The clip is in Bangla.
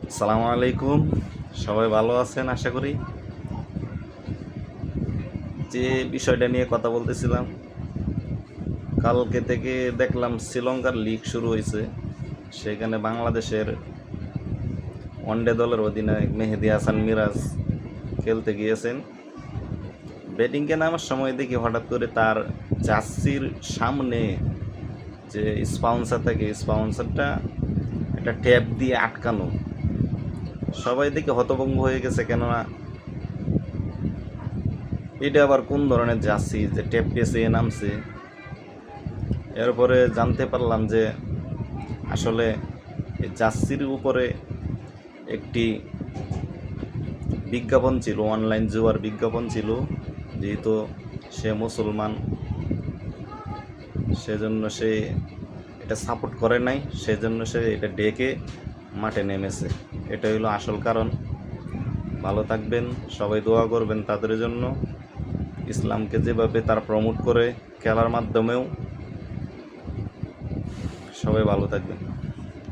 আসসালামু আলাইকুম। সবাই ভালো আছেন আশা করি। যে বিষয়টা নিয়ে কথা বলতেছিলাম, কালকে থেকে দেখলাম শ্রীলঙ্কার লিগ শুরু হয়েছে। সেখানে বাংলাদেশের ওয়ানডে দলের অধিনায়ক মেহেদী হাসান মিরাজ খেলতে গিয়েছেন। ব্যাটিংয়ে নামার সময় দেখি হঠাৎ করে তার জার্সির সামনে যে স্পন্সর থাকে, স্পন্সরটা একটা ট্যাপ দিয়ে আটকানো। সবাই দেখে হতভম্ব হয়ে গেছে, কেননা এটা আবার কোন ধরনের জার্সি যে ট্যাপ পেঁচিয়ে নামছে। এরপরে জানতে পারলাম যে আসলে এই জার্সির উপরে একটি বিজ্ঞাপন ছিল, অনলাইন জুয়ার বিজ্ঞাপন ছিল। যেহেতু সে মুসলমান, সেজন্য সে এটা সাপোর্ট করে নাই, সেজন্য সে এটা ডেকে মাঠে নেমেছে। এটা হলো আসল কারণ। ভালো থাকবেন, সবাই দোয়া করবেন তাদের জন্য। ইসলামকে যেভাবে তারা প্রমোট করে খেলার মাধ্যমেও, সবাই ভালো থাকবেন।